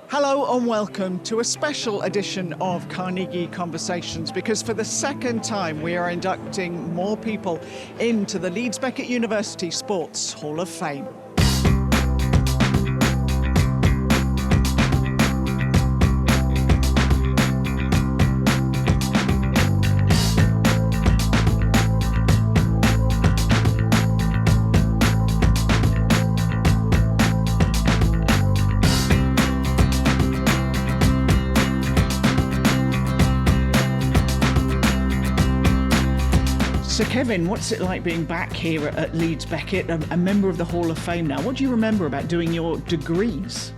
Hello and welcome to a special edition of Carnegie Conversations, because for the second time we are inducting more people into the Leeds Beckett University Sports Hall of Fame. So Kevin, what's it like being back here at Leeds Beckett, a member of the Hall of Fame now? What do you remember about doing your degrees?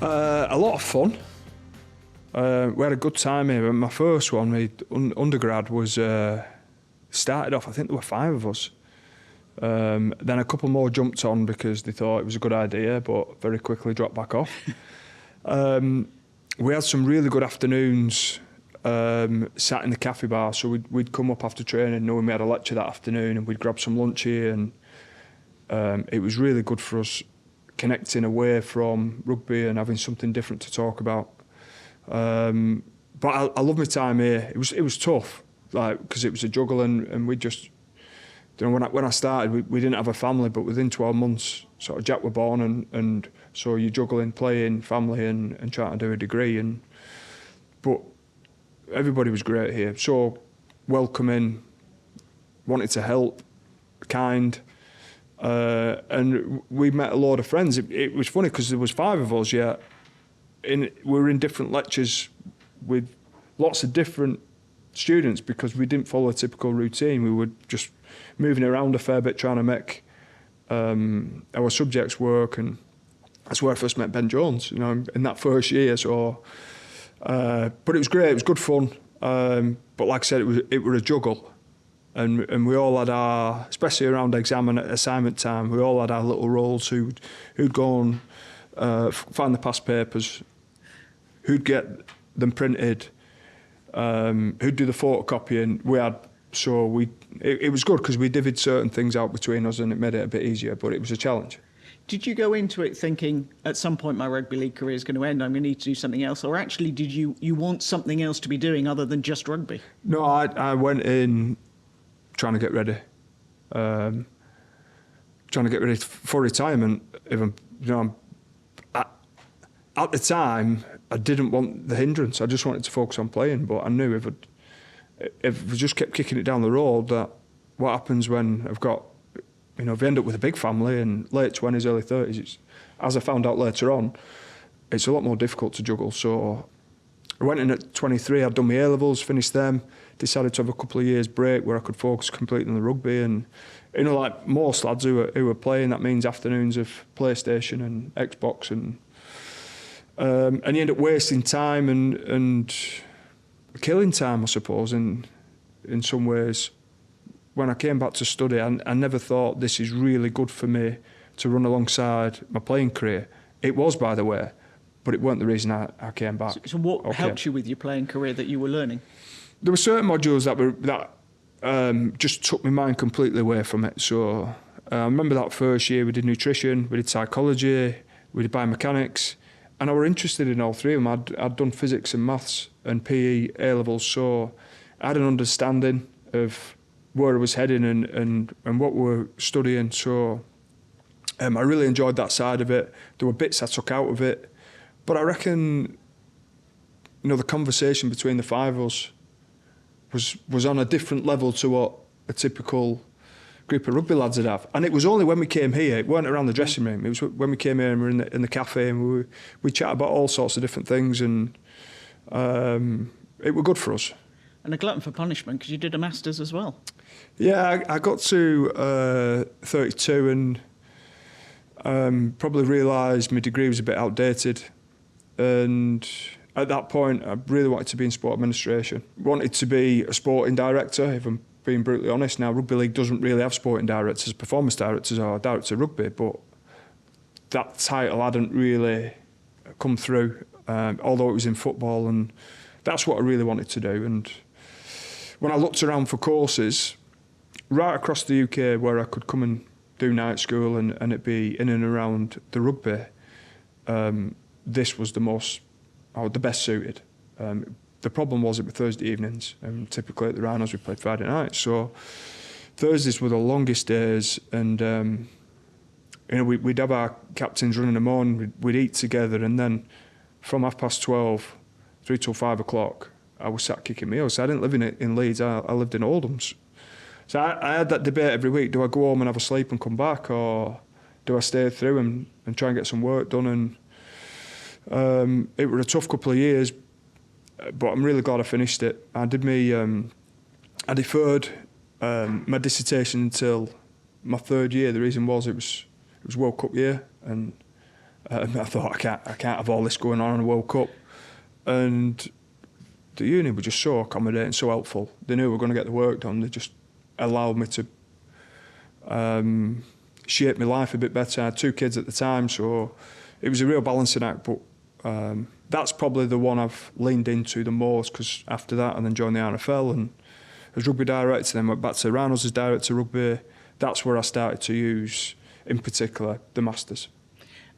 A lot of fun. We had a good time here. My first one, my undergrad, was started off, I think there were 5 of us. Then a couple more jumped on because they thought it was a good idea, but very quickly dropped back off. We had some really good afternoons sat in the cafe bar, so we'd come up after training knowing we had a lecture that afternoon, and we'd grab some lunch here, and it was really good for us connecting away from rugby and having something different to talk about. But I love my time here. It was tough, like, because it was a juggle, and we just, you know, when I started, we didn't have a family, but within 12 months, sort of Jack were born, and so you're juggling playing, family, and trying to do a degree, but everybody was great here, so welcoming, wanted to help, kind, and we met a lot of friends. It was funny because there was 5 of us, yeah, we were in different lectures with lots of different students because we didn't follow a typical routine. We were just moving around a fair bit trying to make our subjects work, and that's where I first met Ben Jones, you know, in that first year. So. But it was great. It was good fun. But like I said, it was a juggle, and we all had our, especially around exam and assignment time, we all had our little roles. Who'd go and find the past papers, who'd get them printed, who'd do the photocopying. It was good because we divvied certain things out between us, and it made it a bit easier. But it was a challenge. Did you go into it thinking, at some point my rugby league career is going to end, I'm going to need to do something else? Or actually, did you want something else to be doing other than just rugby? No, I went in trying to get ready. Trying to get ready for retirement. Even, you know, at the time, I didn't want the hindrance. I just wanted to focus on playing. But I knew if I just kept kicking it down the road, that what happens when I've got, you know, if you end up with a big family in late 20s, early 30s, as I found out later on, it's a lot more difficult to juggle. So I went in at 23, I'd done my A-levels, finished them, decided to have a couple of years break where I could focus completely on the rugby. And, you know, like most lads who were playing, that means afternoons of PlayStation and Xbox, and you end up wasting time and killing time, I suppose, in some ways. When I came back to study, I never thought this is really good for me to run alongside my playing career. It was, by the way, but it weren't the reason I came back. So what helped you with your playing career that you were learning? There were certain modules that just took my mind completely away from it. So I remember that first year we did nutrition, we did psychology, we did biomechanics, and I were interested in all 3 of them. I'd done physics and maths and PE A-levels, so I had an understanding of where I was heading and what we were studying. So I really enjoyed that side of it. There were bits I took out of it, but I reckon, you know, the conversation between the 5 of us was on a different level to what a typical group of rugby lads would have. And it was only when we came here, it weren't around the dressing room, it was when we came here and we were in the cafe, and we chat about all sorts of different things, and it was good for us. And a glutton for punishment, because you did a Masters as well. Yeah, I got to 32 and probably realised my degree was a bit outdated. And at that point, I really wanted to be in sport administration. Wanted to be a sporting director, if I'm being brutally honest. Now, rugby league doesn't really have sporting directors. Performance directors are director of rugby, but that title hadn't really come through, although it was in football, and that's what I really wanted to do. And when I looked around for courses right across the UK where I could come and do night school and it be in and around the rugby, there this was the best suited. The problem was it was Thursday evenings, and typically at the Rhinos we played Friday nights. So Thursdays were the longest days, and we'd have our captains running them on. We'd eat together, and then from 12:30 through till 5 o'clock, I was sat kicking meals. So I didn't live in Leeds. I lived in Oldham's. So I had that debate every week. Do I go home and have a sleep and come back, or do I stay through and try and get some work done? And it was a tough couple of years, but I'm really glad I finished it. I deferred my dissertation until my third year. The reason was it was World Cup year, and I thought I can't have all this going on in a World Cup. And the uni were just so accommodating, so helpful. They knew we were going to get the work done. They just allowed me to shape my life a bit better. I had 2 kids at the time, so it was a real balancing act. But that's probably the one I've leaned into the most, because after that I then joined the NFL and as rugby director, then went back to Rhinos as director of rugby. That's where I started to use, in particular, the Masters.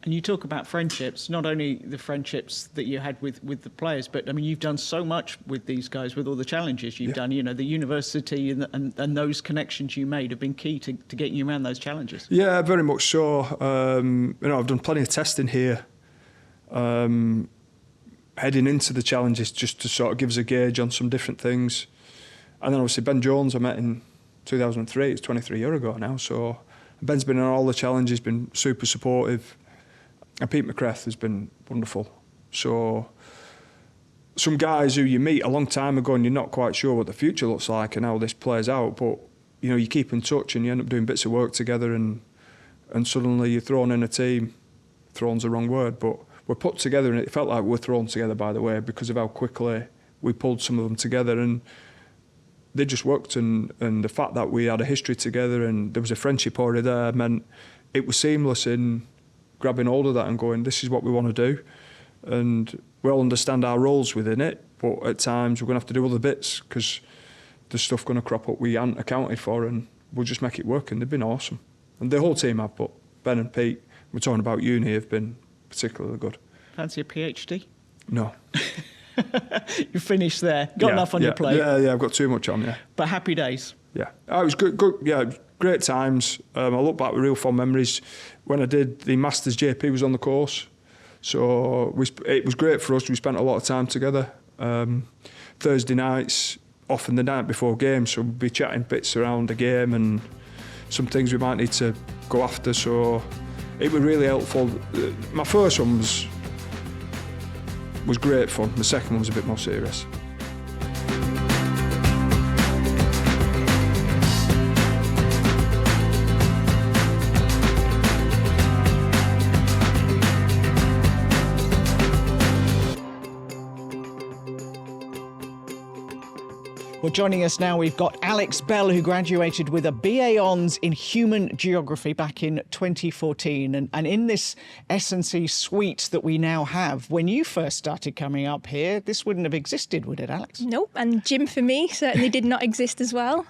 And you talk about friendships, not only the friendships that you had with the players, but I mean, you've done so much with these guys, with all the challenges you've done. You know, the university and those connections you made have been key to getting you around those challenges. Yeah, very much so. I've done plenty of testing here, heading into the challenges, just to sort of give us a gauge on some different things. And then obviously Ben Jones I met in 2003. It's 23 years ago now. So Ben's been in all the challenges, been super supportive. And Pete McCreth has been wonderful. So some guys who you meet a long time ago and you're not quite sure what the future looks like and how this plays out, but you keep in touch and you end up doing bits of work together, and suddenly you're thrown in a team. Thrown's the wrong word, but we're put together, and it felt like we were thrown together, by the way, because of how quickly we pulled some of them together, and they just worked, and the fact that we had a history together and there was a friendship already there meant it was seamless in grabbing hold of that and going, this is what we want to do. And we all understand our roles within it, but at times we're going to have to do other bits because there's stuff going to crop up we hadn't accounted for, and we'll just make it work. And they've been awesome. And the whole team have, but Ben and Pete, we're talking about uni, have been particularly good. Fancy a PhD? No. You finished there. Got enough on your plate. Yeah, I've got too much on, yeah. But happy days. Yeah. Oh, it was good, yeah, great times. I look back with real fond memories. When I did the Masters, JP was on the course. So it was great for us. We spent a lot of time together. Thursday nights, often the night before games, so we'd be chatting bits around the game and some things we might need to go after. So it was really helpful. My first one was great fun. The second one was a bit more serious. Well, joining us now, we've got Alex Bell, who graduated with a BA Hons in Human Geography back in 2014. And in this S&C suite that we now have, when you first started coming up here, this wouldn't have existed, would it, Alex? Nope, and gym for me certainly did not exist as well.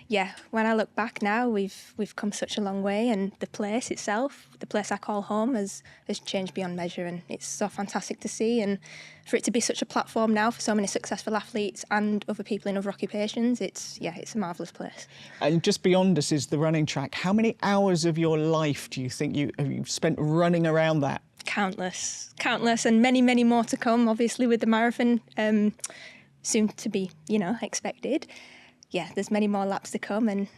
Yeah, when I look back now, we've come such a long way, and the place itself, the place I call home, has changed beyond measure, and it's so fantastic to see. And for it to be such a platform now for so many successful athletes and other people in other occupations, it's a marvellous place. And just beyond us is the running track. How many hours of your life do you think you've spent running around that? Countless, and many, many more to come, obviously, with the marathon soon to be, expected. Yeah, there's many more laps to come, and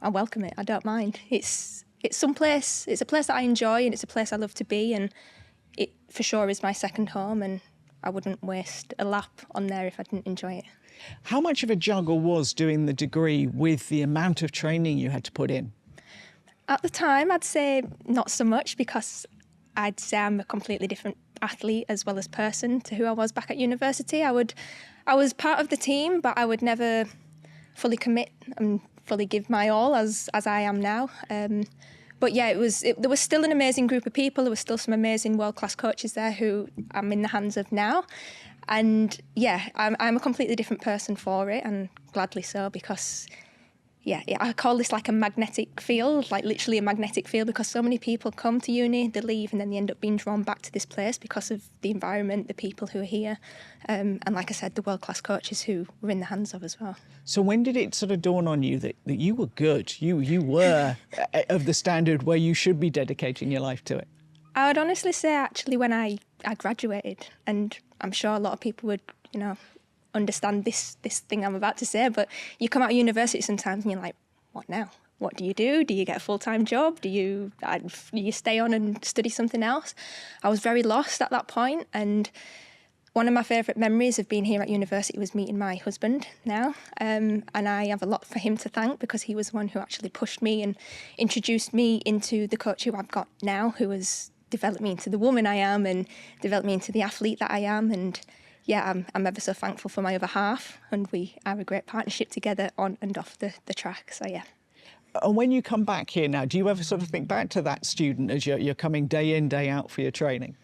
I welcome it. I don't mind. It's a place that I enjoy, and it's a place I love to be, and it for sure is my second home, and I wouldn't waste a lap on there if I didn't enjoy it. How much of a juggle was doing the degree with the amount of training you had to put in? At the time, I'd say not so much, because I'd say I'm a completely different athlete as well as person to who I was back at university. I was part of the team, but I would never fully commit and fully give my all as I am now. But yeah, there was still an amazing group of people. There was still some amazing world-class coaches there who I'm in the hands of now. And yeah, I'm a completely different person for it, and gladly so, because I call this like a magnetic field, like literally a magnetic field, because so many people come to uni, they leave, and then they end up being drawn back to this place because of the environment, the people who are here, and like I said, the world-class coaches who we're in the hands of as well. So when did it sort of dawn on you that you were good? You were of the standard where you should be dedicating your life to it? I would honestly say actually when I graduated, and I'm sure a lot of people would, understand this thing I'm about to say, but you come out of university sometimes and you're like, what now? What do you do? Do you get a full-time job? Do you stay on and study something else? I was very lost at that point, and one of my favourite memories of being here at university was meeting my husband now, and I have a lot for him to thank because he was the one who actually pushed me and introduced me into the coach who I've got now, who has developed me into the woman I am and developed me into the athlete that I am. And yeah, I'm ever so thankful for my other half, and we have a great partnership together on and off the track, so yeah. And when you come back here now, do you ever sort of think back to that student as you're coming day in, day out for your training?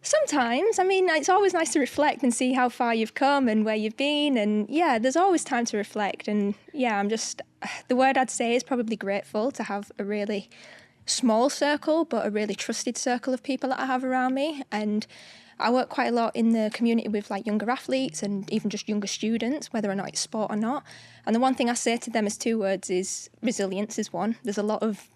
Sometimes. I mean, it's always nice to reflect and see how far you've come and where you've been, and yeah, there's always time to reflect. And yeah, the word I'd say is probably grateful to have a really small circle, but a really trusted circle of people that I have around me. And I work quite a lot in the community with like younger athletes and even just younger students, whether or not it's sport or not. And the one thing I say to them as 2 words is resilience is one. There's a lot of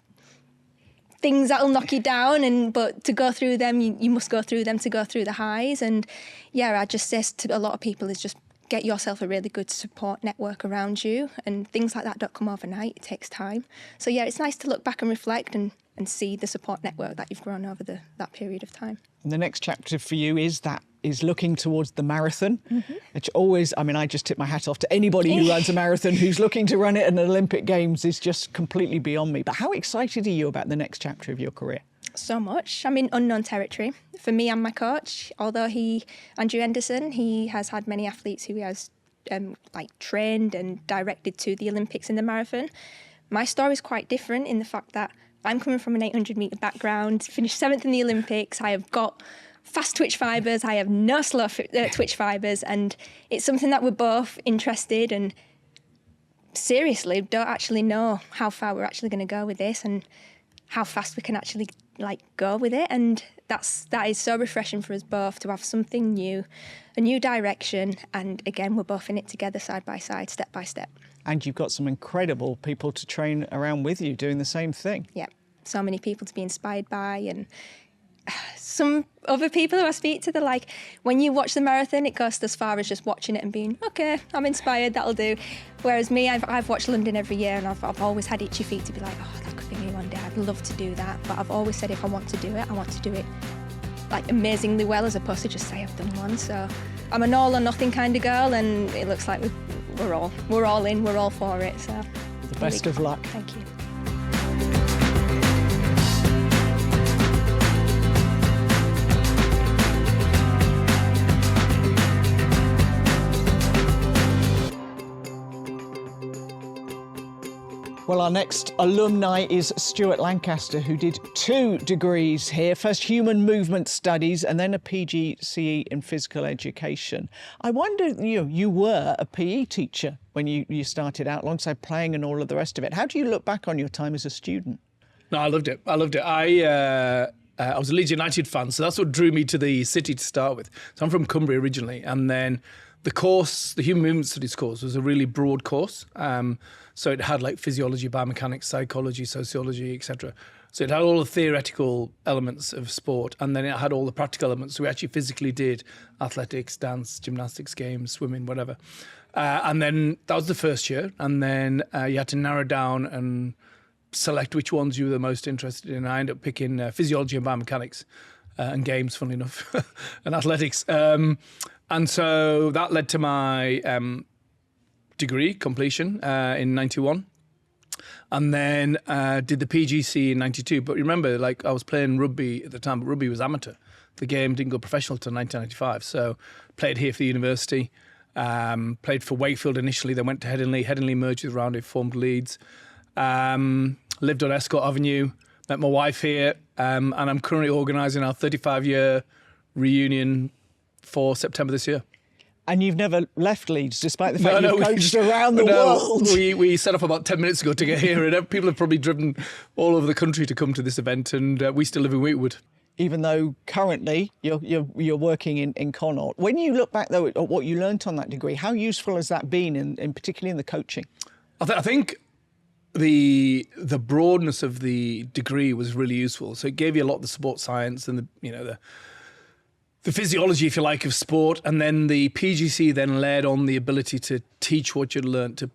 things that'll knock you down, but to go through them, you must go through them to go through the highs. And yeah, I just say to a lot of people is just get yourself a really good support network around you, and things like that don't come overnight. It takes time. So yeah, it's nice to look back and reflect and see the support network that you've grown over that period of time. And the next chapter for you is looking towards the marathon. Mm-hmm. Which always, I mean, I just tip my hat off to anybody who runs a marathon who's looking to run it at an Olympic Games is just completely beyond me. But how excited are you about the next chapter of your career? So much. I'm in unknown territory. For me and my coach, although Andrew Henderson, he has had many athletes who he has trained and directed to the Olympics in the marathon. My story is quite different in the fact that I'm coming from an 800-metre background, finished 7th in the Olympics. I have got fast twitch fibres. I have no slow twitch fibres. And it's something that we're both interested and seriously don't actually know how far we're actually going to go with this and how fast we can actually go with it. And that is so refreshing for us both to have something new, a new direction. And again, we're both in it together, side by side, step by step. And you've got some incredible people to train around with you doing the same thing. Yeah, so many people to be inspired by, and some other people who I speak to, they're like, when you watch the marathon, it goes as far as just watching it and being, okay, I'm inspired, that'll do. Whereas me, I've watched London every year, and I've always had itchy feet to be like, oh, that could be me one day, I'd love to do that. But I've always said if I want to do it, I want to do it amazingly well, as opposed to just say I've done one. So I'm an all or nothing kind of girl, and it looks like we're all in, we're all for it. So the best of luck. Thank you. Well, our next alumni is Stuart Lancaster, who did 2 degrees here. First Human Movement Studies and then a PGCE in Physical Education. I wonder, you were a PE teacher when you started out alongside playing and all of the rest of it. How do you look back on your time as a student? No, I loved it. I was a Leeds United fan, so that's what drew me to the city to start with. So I'm from Cumbria originally, and then the course, the Human Movement Studies course, was a really broad course. So it had physiology, biomechanics, psychology, sociology, etc. So it had all the theoretical elements of sport, and then it had all the practical elements. So we actually physically did athletics, dance, gymnastics, games, swimming, whatever. And then that was the first year. And then you had to narrow down and select which ones you were the most interested in. I ended up picking physiology and biomechanics and games, funnily enough, and athletics. And so that led to my degree completion in 91, and then did the PGC in 92. But remember, I was playing rugby at the time, but rugby was amateur. The game didn't go professional till 1995. So played here for the university, played for Wakefield initially, then went to Headingley. Headingley merged with Roundhay, formed Leeds. Lived on Escort Avenue, met my wife here, and I'm currently organising our 35-year reunion for September this year. And you've never left Leeds, despite the fact you've coached around the world. We set off about 10 minutes ago to get here, and people have probably driven all over the country to come to this event, and we still live in Wheatwood. Even though currently you're working in Connaught. When you look back, though, at what you learnt on that degree, how useful has that been, in particularly in the coaching? I think the broadness of the degree was really useful. So it gave you a lot of the sport science and the physiology, if you like, of sport, and then the PGC then led on the ability to teach what you'd learnt to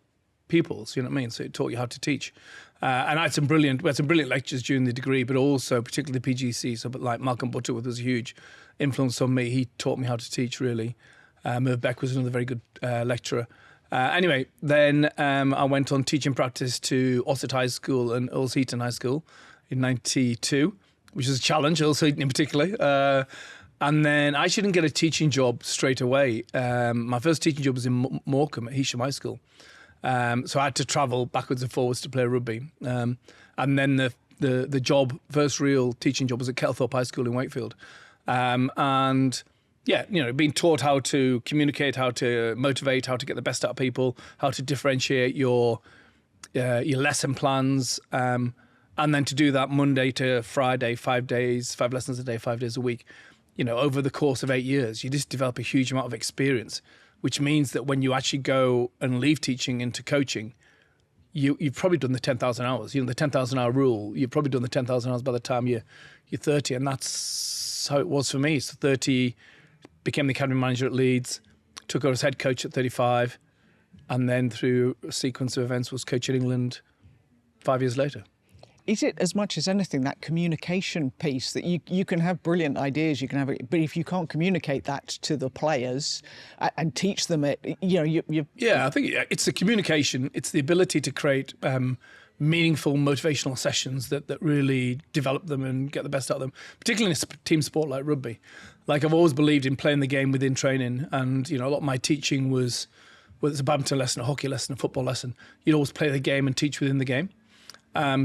pupils. You know what I mean? So it taught you how to teach. And I had some brilliant lectures during the degree, but also particularly the PGC. So, but like Malcolm Butterworth was a huge influence on me. He taught me how to teach, really. Merv Beck was another very good lecturer. Anyway, then I went on teaching practice to Ossett High School and Earls Heaton High School in '92, which was a challenge, Earls Heaton in particular. And then I actually didn't get a teaching job straight away. My first teaching job was in Morecambe at Heysham High School. So I had to travel backwards and forwards to play rugby. And then the first real teaching job was at Kelthorpe High School in Wakefield. And yeah, being taught how to communicate, how to motivate, how to get the best out of people, how to differentiate your lesson plans, and then to do that Monday to Friday, 5 days, 5 lessons a day, 5 days a week. Over the course of 8 years, you just develop a huge amount of experience, which means that when you actually go and leave teaching into coaching, you've probably done the 10,000 hours. The 10,000 hour rule, you've probably done the 10,000 hours by the time you're 30. And that's how it was for me. So 30, became the academy manager at Leeds, took over as head coach at 35, and then through a sequence of events was coach in England 5 years later. Is it, as much as anything, that communication piece that you can have brilliant ideas, you can have it, but if you can't communicate that to the players and teach them it, Yeah, I think it's the communication. It's the ability to create meaningful, motivational sessions that really develop them and get the best out of them, particularly in a team sport like rugby. Like, I've always believed in playing the game within training, and a lot of my teaching was, whether it's a badminton lesson, a hockey lesson, a football lesson, you'd always play the game and teach within the game.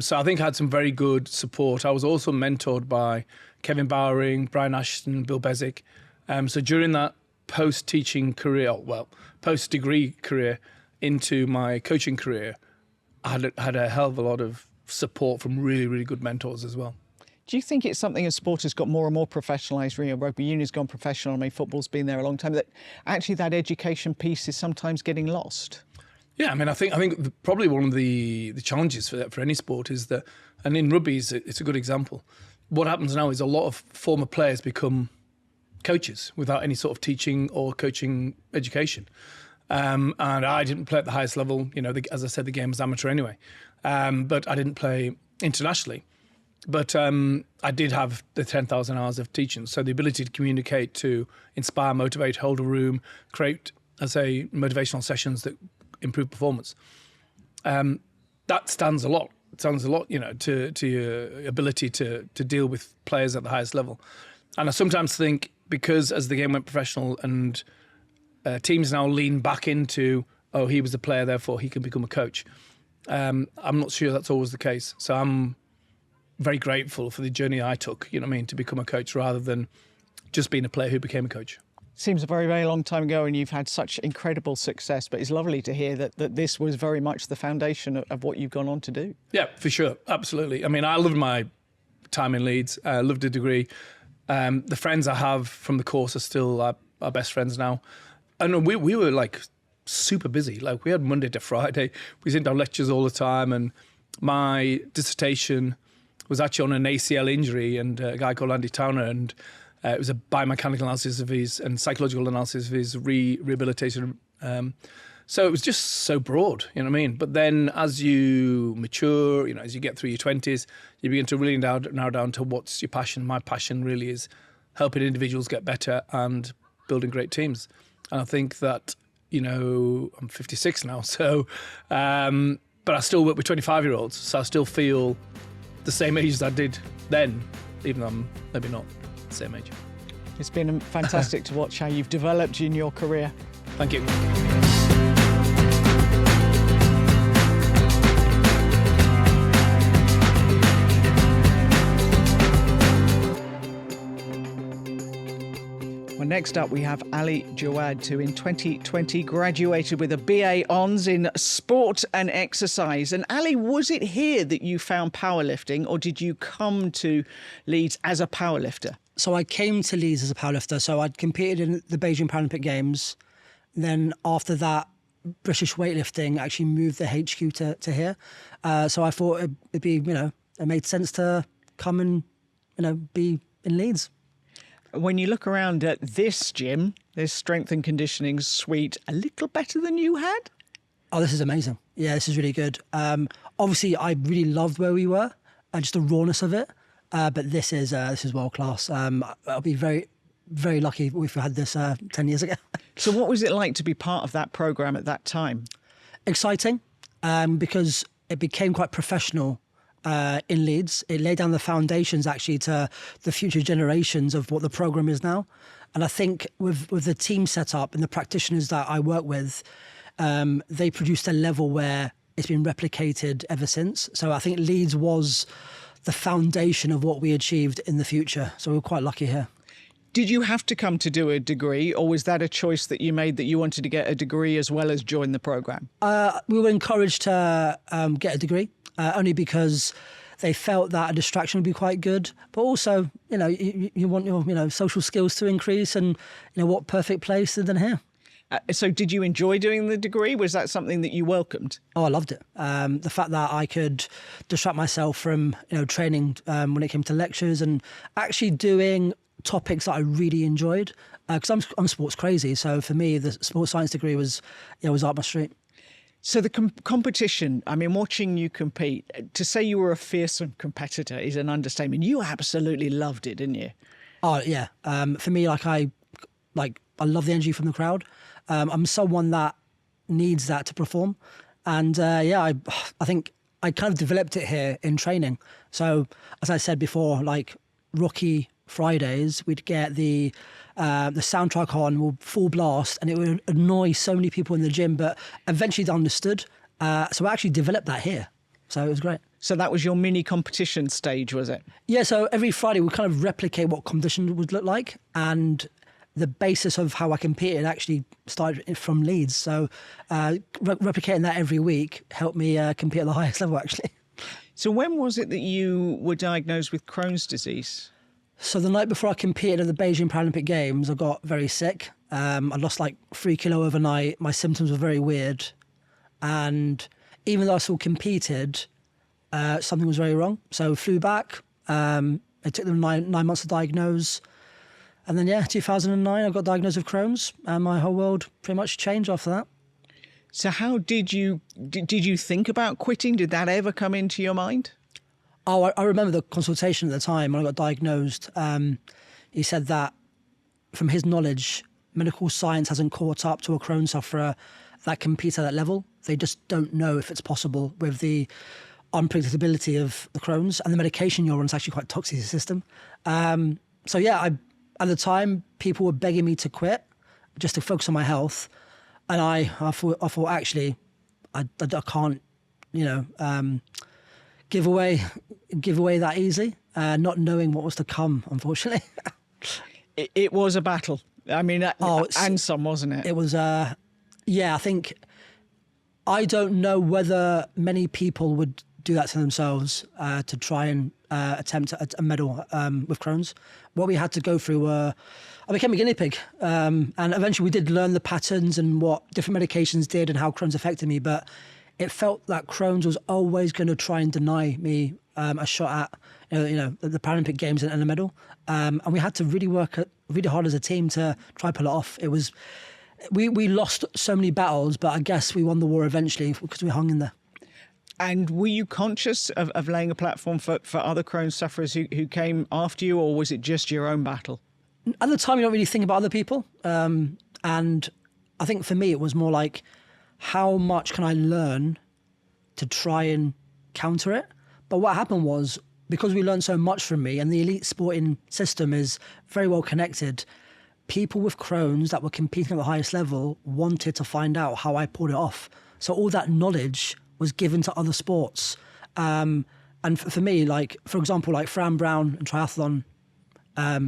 So I think I had some very good support. I was also mentored by Kevin Bowering, Brian Ashton, Bill Bezic. So during that post-teaching career, post-degree career into my coaching career, I had a hell of a lot of support from really, really good mentors as well. Do you think it's something as sport has got more and more professionalised, rugby union's gone professional, football's been there a long time, that actually that education piece is sometimes getting lost? Yeah, I think probably one of the challenges for any sport is that, and in rugby it's a good example. What happens now is a lot of former players become coaches without any sort of teaching or coaching education. And I didn't play at the highest level. As I said, the game was amateur anyway. But I didn't play internationally. But I did have the 10,000 hours of teaching. So the ability to communicate, to inspire, motivate, hold a room, create, motivational sessions that improve performance. That stands a lot. It stands a lot, to your ability to deal with players at the highest level. And I sometimes think, because as the game went professional and teams now lean back into, he was a player, therefore he can become a coach. I'm not sure that's always the case. So I'm very grateful for the journey I took, to become a coach rather than just being a player who became a coach. Seems a very, very long time ago, and you've had such incredible success, but it's lovely to hear that this was very much the foundation of what you've gone on to do. Yeah, for sure. Absolutely. I loved my time in Leeds. I loved the degree. The friends I have from the course are still our best friends now. And we were like super busy. Like, we had Monday to Friday. We didn't have lectures all the time. And my dissertation was actually on an ACL injury and a guy called Andy Towner, and it was a biomechanical analysis of his and psychological analysis of his rehabilitation. So it was just so broad, But then as you mature, as you get through your 20s, you begin to really narrow down to what's your passion. My passion really is helping individuals get better and building great teams. And I think that, I'm 56 now, so, but I still work with 25-year-olds, so I still feel the same age as I did then, even though I'm maybe not the same age. It's been fantastic to watch how you've developed in your career. Thank you. Well, next up we have Ali Jawad, who in 2020 graduated with a BA Hons in Sport and Exercise. And Ali, was it here that you found powerlifting, or did you come to Leeds as a powerlifter? So I came to Leeds as a powerlifter. So I'd competed in the Beijing Paralympic Games. Then after that, British weightlifting actually moved the HQ to here. So I thought it'd be, it made sense to come and, be in Leeds. When you look around at this gym, this strength and conditioning suite, a little better than you had? Oh, this is amazing. Yeah, this is really good. Obviously, I really loved where we were and just the rawness of it. But this is world class. I'll be very, very lucky if we had this 10 years ago. So what was it like to be part of that programme at that time? Exciting, because it became quite professional in Leeds. It laid down the foundations actually to the future generations of what the programme is now. And I think with the team set up and the practitioners that I work with, they produced a level where it's been replicated ever since. So I think Leeds was the foundation of what we achieved in the future. So we're quite lucky here. Did you have to come to do a degree, or was that a choice that you made that you wanted to get a degree as well as join the programme? We were encouraged to get a degree, only because they felt that a distraction would be quite good. But also, you want your social skills to increase, and what perfect place than here. So did you enjoy doing the degree? Was that something that you welcomed? Oh, I loved it. The fact that I could distract myself from training when it came to lectures, and actually doing topics that I really enjoyed, because I'm sports crazy. So for me, the sports science degree was up my street. So the competition, I mean, watching you compete, to say you were a fearsome competitor is an understatement. You absolutely loved it, didn't you? Oh yeah. For me, I love the energy from the crowd. I'm someone that needs that to perform, and I think I kind of developed it here in training. So as I said before, like Rocky Fridays, we'd get the soundtrack on full blast, and it would annoy so many people in the gym, but eventually they understood. So I actually developed that here. So it was great. So that was your mini competition stage, was it? Yeah, so every Friday we kind of replicate what competition would look like, and the basis of how I competed actually started from Leeds. So replicating that every week helped me compete at the highest level, actually. So when was it that you were diagnosed with Crohn's disease? So the night before I competed at the Beijing Paralympic Games, I got very sick. I lost 3 kilos overnight. My symptoms were very weird. And even though I still competed, something was very wrong. So flew back. It took them nine months to diagnose. And then, 2009, I got diagnosed with Crohn's, and my whole world pretty much changed after that. So how did you think about quitting? Did that ever come into your mind? Oh, I remember the consultation at the time when I got diagnosed. He said that, from his knowledge, medical science hasn't caught up to a Crohn's sufferer that competes at that level. They just don't know if it's possible with the unpredictability of the Crohn's, and the medication you're on is actually quite toxic to the system. At the time, people were begging me to quit just to focus on my health. And I thought actually, I can't, give away that easy, not knowing what was to come, unfortunately. It was a battle. I mean, and some, wasn't it? It was, I think, I don't know whether many people would do that to themselves to try and attempt a medal with Crohn's. What we had to go through I became a guinea pig, and eventually we did learn the patterns and what different medications did and how Crohn's affected me, but it felt that Crohn's was always going to try and deny me a shot at the Paralympic Games and a medal, and we had to really work really hard as a team to try and pull it off. It was we lost so many battles, but I guess we won the war eventually because we hung in there. And were you conscious of laying a platform for other Crohn's sufferers who came after you, or was it just your own battle? At the time, you don't really think about other people. And I think for me, it was more like, how much can I learn to try and counter it? But what happened was, because we learned so much from me, and the elite sporting system is very well connected, people with Crohn's that were competing at the highest level wanted to find out how I pulled it off. So all that knowledge was given to other sports. And for me, for example, Fran Brown in triathlon,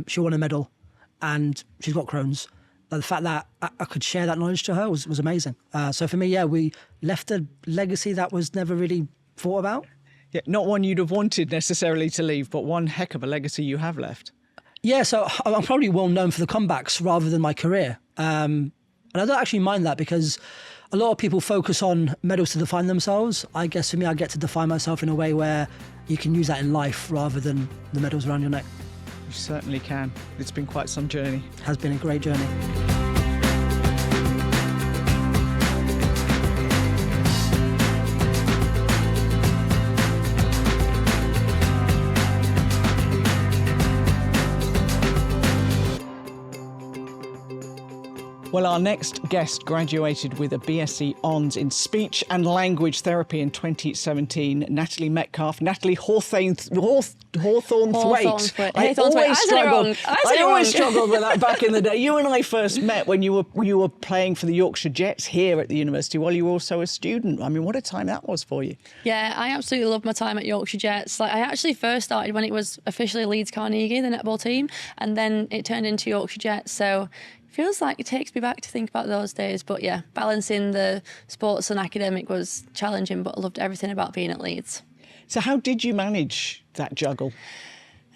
she won a medal. and she's got Crohn's. The fact that I could share that knowledge to her was amazing. So for me, yeah, we left a legacy that was never really thought about. Yeah, not one you'd have wanted necessarily to leave, but one heck of a legacy you have left. Yeah, so I'm probably well known for the comebacks rather than my career. And I don't actually mind that because a lot of people focus on medals to define themselves. I guess for me, I get to define myself in a way where you can use that in life rather than the medals around your neck. You certainly can. It's been quite some journey. It has been a great journey. Well, our next guest graduated with a BSc Hons in Speech and Language Therapy in 2017. Natalie Metcalf, Natalie Hawthornthwaite. I always struggled with that back in the day. You and I first met when you were playing for the Yorkshire Jets here at the university while you were also a student. I mean, what a time that was for you. Yeah, I absolutely loved my time at Yorkshire Jets. Like, I actually first started when it was officially Leeds Carnegie, the netball team, and then it turned into Yorkshire Jets. So feels like it takes me back to think about those days. But yeah, balancing the sports and academic was challenging, but I loved everything about being at Leeds. So how did you manage that juggle?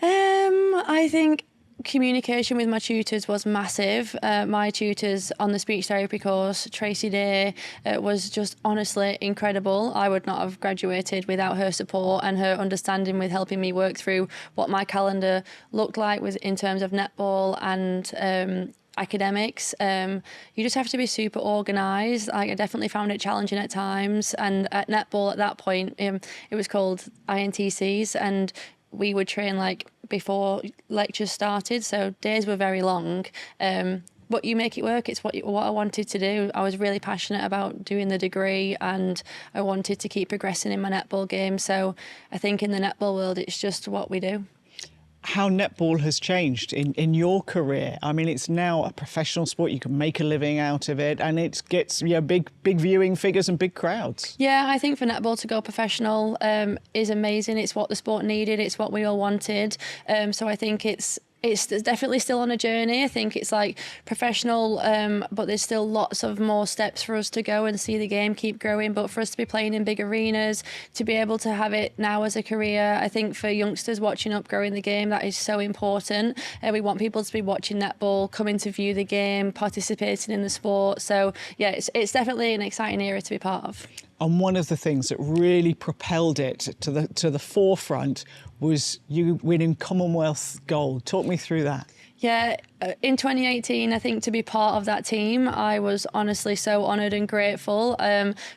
I think communication with my tutors was massive. My tutors on the speech therapy course, Tracy Day, was just honestly incredible. I would not have graduated without her support and her understanding with helping me work through what my calendar looked like in terms of netball and academics. You just have to be super organised. I definitely found it challenging at times, and at netball at that point it was called INTCs, and we would train like before lectures started, so days were very long. But you make it work. It's what I wanted to do. I was really passionate about doing the degree, and I wanted to keep progressing in my netball game. So I think in the netball world, it's just what we do. How netball has changed in your career. I mean, it's now a professional sport. You can make a living out of it, and it gets big viewing figures and big crowds. Yeah, I think for netball to go professional is amazing. It's what the sport needed. It's what we all wanted. So I think it's definitely still on a journey. I think it's like professional, but there's still lots of more steps for us to go and see the game keep growing. But for us to be playing in big arenas, to be able to have it now as a career, I think for youngsters watching up, growing the game, that is so important. We want people to be watching netball, coming to view the game, participating in the sport. So yeah, it's definitely an exciting era to be part of. And one of the things that really propelled it to the forefront was you winning Commonwealth gold. Talk me through that. Yeah, in 2018, I think to be part of that team, I was honestly so honoured and grateful.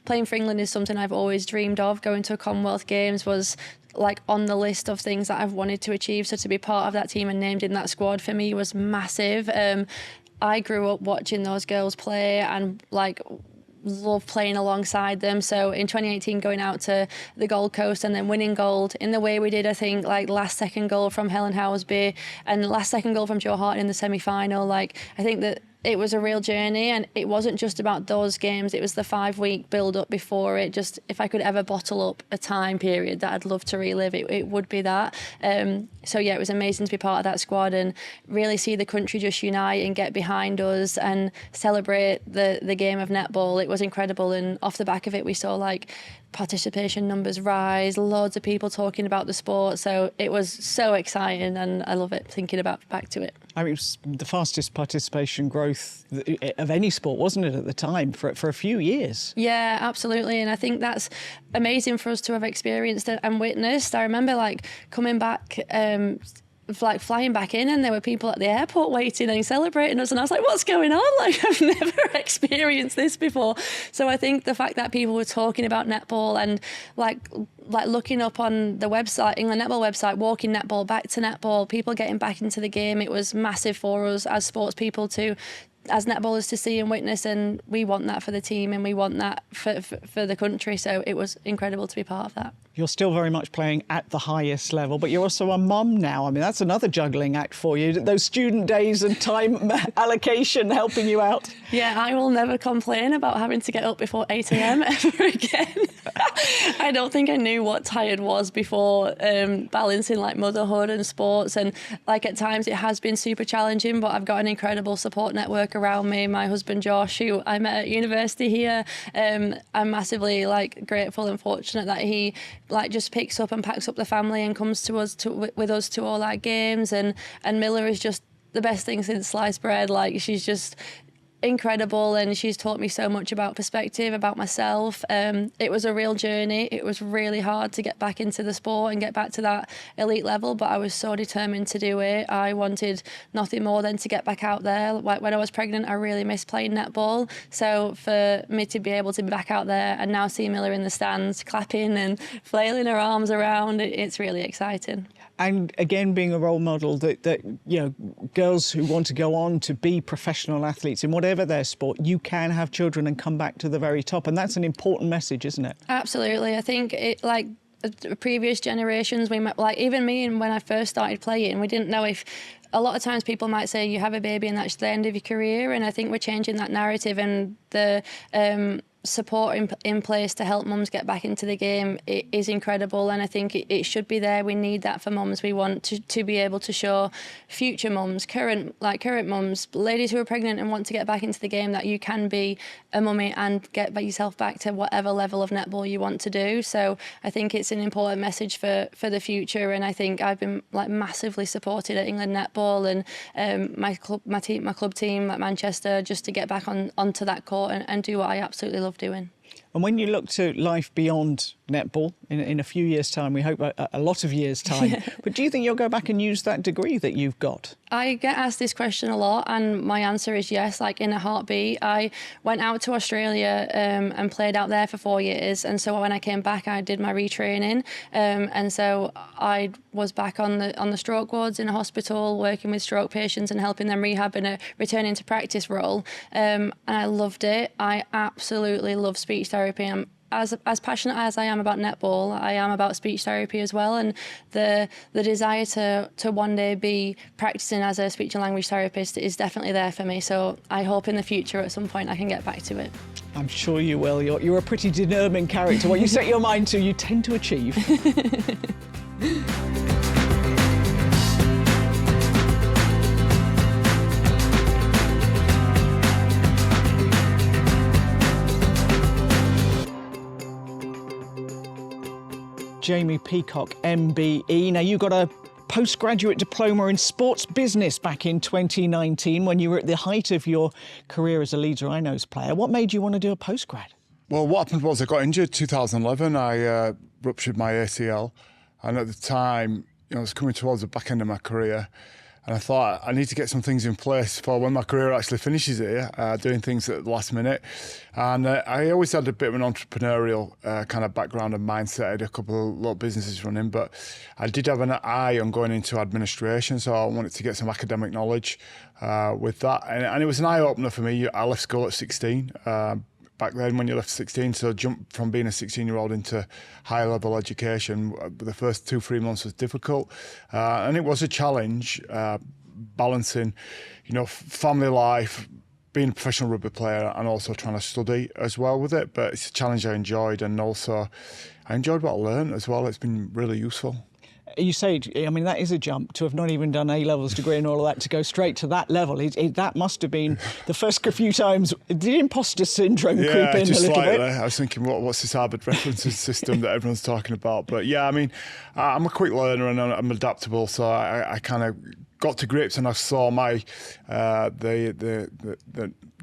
Playing for England is something I've always dreamed of. Going to Commonwealth Games was like on the list of things that I've wanted to achieve. So to be part of that team and named in that squad for me was massive. I grew up watching those girls play and love playing alongside them. So in 2018, going out to the Gold Coast and then winning gold in the way we did, I think like last second goal from Helen Housby and last second goal from Jawad in the semi-final. I think that it was a real journey, and it wasn't just about those games. It was the 5-week build-up before it. Just if I could ever bottle up a time period that I'd love to relive, it would be that. So yeah, it was amazing to be part of that squad and really see the country just unite and get behind us and celebrate the game of netball. It was incredible, and off the back of it, we saw participation numbers rise, loads of people talking about the sport. So it was so exciting, and I love it thinking back to it. I mean, it was the fastest participation growth of any sport, wasn't it, at the time, for a few years? Yeah, absolutely. And I think that's amazing for us to have experienced it and witnessed. I remember coming back, flying back in, and there were people at the airport waiting and celebrating us, and I was like, what's going on? I've never experienced this before. So I think the fact that people were talking about netball and looking up on the website, England Netball website, walking netball, back to netball, people getting back into the game, it was massive for us as sports people to as netballers to see and witness, and we want that for the team and we want that for the country. So it was incredible to be part of that. You're still very much playing at the highest level, but you're also a mum now. I mean, that's another juggling act for you. Those student days and time allocation helping you out. Yeah, I will never complain about having to get up before 8 a.m. ever again. I don't think I knew what tired was before balancing like motherhood and sports, and like at times it has been super challenging, but I've got an incredible support network around me. My husband Josh, who I met at university here, I'm massively like grateful and fortunate that he like just picks up and packs up the family and comes to us with us to all our games, and Miller is just the best thing since sliced bread. Like, she's just incredible, and she's taught me so much about perspective, about myself. It was a real journey. It was really hard to get back into the sport and get back to that elite level, but I was so determined to do it. I wanted nothing more than to get back out there. Like, when I was pregnant, I really missed playing netball, so for me to be able to be back out there and now see Miller in the stands clapping and flailing her arms around, it's really exciting. And again, being a role model that you know, girls who want to go on to be professional athletes in whatever their sport, you can have children and come back to the very top. And that's an important message, isn't it? Absolutely. I think it, like previous generations, we might, like even me, and when I first started playing, we didn't know if, a lot of times people might say you have a baby and that's the end of your career, and I think we're changing that narrative, and the support in place to help mums get back into the game, it is incredible, and I think it should be there. We need that for mums. We want to be able to show future mums, current mums, ladies who are pregnant and want to get back into the game, that you can be a mummy and get yourself back to whatever level of netball you want to do. So I think it's an important message for the future, and I think I've been like massively supported at England Netball and my club team at Manchester, just to get back onto that court and do what I absolutely love doing. And when you look to life beyond netball in a few years' time, we hope a lot of years' time, but do you think you'll go back and use that degree that you've got? I get asked this question a lot, and my answer is yes, like in a heartbeat. I went out to Australia and played out there for 4 years, and so when I came back, I did my retraining, and so I was back on the stroke wards in a hospital, working with stroke patients and helping them rehab in a returning to practice role, and I loved it. I absolutely love speech therapy. I'm as passionate as I am about netball, I am about speech therapy as well, and the desire to one day be practicing as a speech and language therapist is definitely there for me. So I hope in the future at some point I can get back to it. I'm sure you will. You're a pretty determined character. What you set your mind to, you tend to achieve. Jamie, Peacock MBE. Now, you got a postgraduate diploma in sports business back in 2019 when you were at the height of your career as a Leeds Rhinos player. What made you want to do a postgrad? Well, what happened was I got injured 2011. I ruptured my ACL, and at the time, I was coming towards the back end of my career, and I thought I need to get some things in place for when my career actually finishes here, doing things at the last minute. And I always had a bit of an entrepreneurial kind of background and mindset. I had a couple of little businesses running, but I did have an eye on going into administration, so I wanted to get some academic knowledge with that. And it was an eye-opener for me. I left school at 16. Back then, when you left 16, so jump from being a 16-year-old into higher level education, the first 2-3 months was difficult, and it was a challenge balancing, family life, being a professional rugby player, and also trying to study as well with it. But it's a challenge I enjoyed, and also I enjoyed what I learned as well. It's been really useful. You say, I mean, that is a jump to have not even done A-levels degree and all of that, to go straight to that level. That must have been the first few times. Did imposter syndrome creep in just a little slightly. bit? I was thinking, what's this Harvard references system that everyone's talking about? But yeah, I mean, I'm a quick learner and I'm adaptable, so I kind of got to grips, and I saw my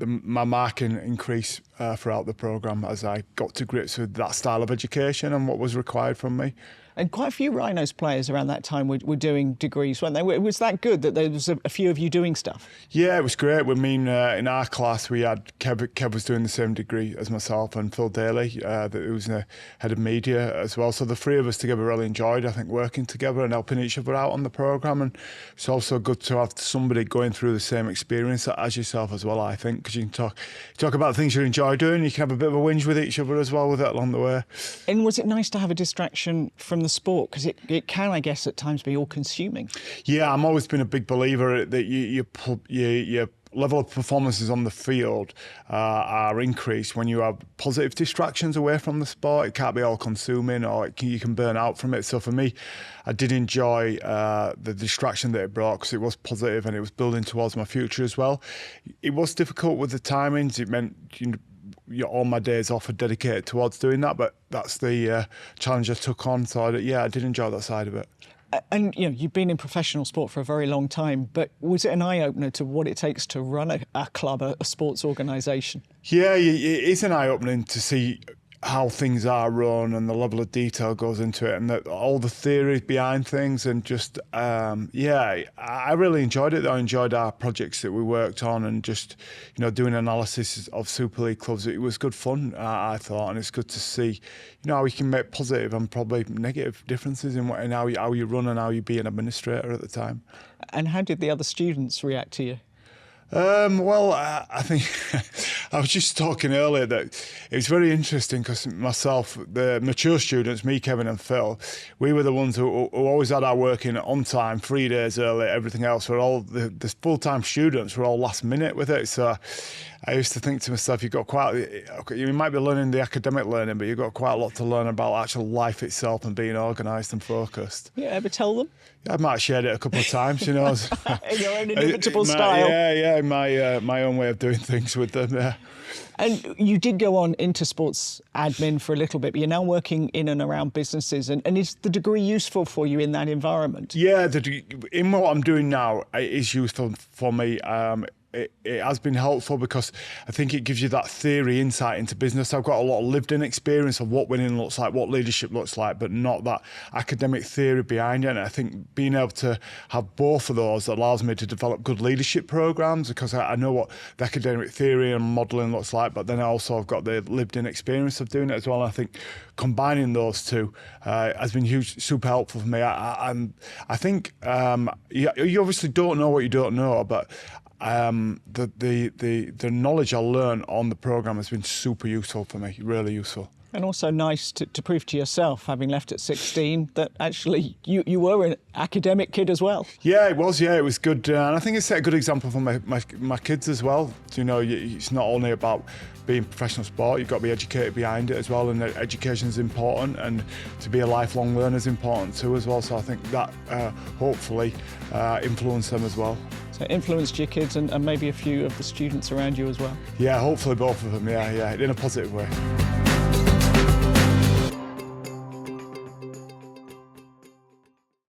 my marking increase throughout the programme as I got to grips with that style of education and what was required from me. And quite a few Rhinos players around that time were doing degrees, weren't they? Was that good that there was a few of you doing stuff? Yeah, it was great. I mean, in our class, we had Kev was doing the same degree as myself, and Phil Daly, who was the head of media as well. So the three of us together really enjoyed, I think, working together and helping each other out on the programme. And it's also good to have somebody going through the same experience as yourself as well, I think, because you can talk about things you enjoy doing. You can have a bit of a whinge with each other as well with it along the way. And was it nice to have a distraction from the sport? Because it can, I guess, at times be all-consuming. Yeah, I'm always been a big believer that your level of performances on the field are increased when you have positive distractions away from the sport. It can't be all-consuming, or you can burn out from it. So for me, I did enjoy the distraction that it brought, because it was positive and it was building towards my future as well. It was difficult with the timings. It meant all my days off are dedicated towards doing that, but that's the challenge I took on. So I did enjoy that side of it. And you've been in professional sport for a very long time, but was it an eye-opener to what it takes to run a club, a sports organisation? Yeah, it is an eye-opening to see how things are run and the level of detail goes into it, and all the theories behind things, and just I really enjoyed it. I enjoyed our projects that we worked on, and just doing analysis of Super League clubs. It was good fun, I thought, and it's good to see how we can make positive and probably negative differences in how you run and how you be an administrator at the time. And how did the other students react to you? Well, I think I was just talking earlier that it was very interesting, because myself, the mature students, me, Kevin and Phil, we were the ones who always had our work in on time, 3 days early. Everything else were all the full-time students were all last minute with it. So I used to think to myself, you might be learning the academic learning, but you've got quite a lot to learn about actual life itself and being organised and focused. Yeah, ever tell them? I might have shared it a couple of times, In your own inimitable style. Yeah, my own way of doing things with them, yeah. And you did go on into sports admin for a little bit, but you're now working in and around businesses. And is the degree useful for you in that environment? Yeah, in what I'm doing now, it is useful for me. It has been helpful, because I think it gives you that theory insight into business. I've got a lot of lived-in experience of what winning looks like, what leadership looks like, but not that academic theory behind it. And I think being able to have both of those allows me to develop good leadership programs, because I know what the academic theory and modelling looks like, but then I also have got the lived-in experience of doing it as well. And I think combining those two has been super helpful for me. I think you obviously don't know what you don't know, but the knowledge I learned on the programme has been super useful for me, really useful. And also nice to prove to yourself, having left at 16, that actually you were an academic kid as well. Yeah, it was. Yeah, it was good. And I think it set a good example for my kids as well. It's not only about being professional sport, you've got to be educated behind it as well, and education is important, and to be a lifelong learner is important too as well. So I think that hopefully influenced them as well. So it influenced your kids and maybe a few of the students around you as well? Yeah, hopefully both of them, yeah, in a positive way.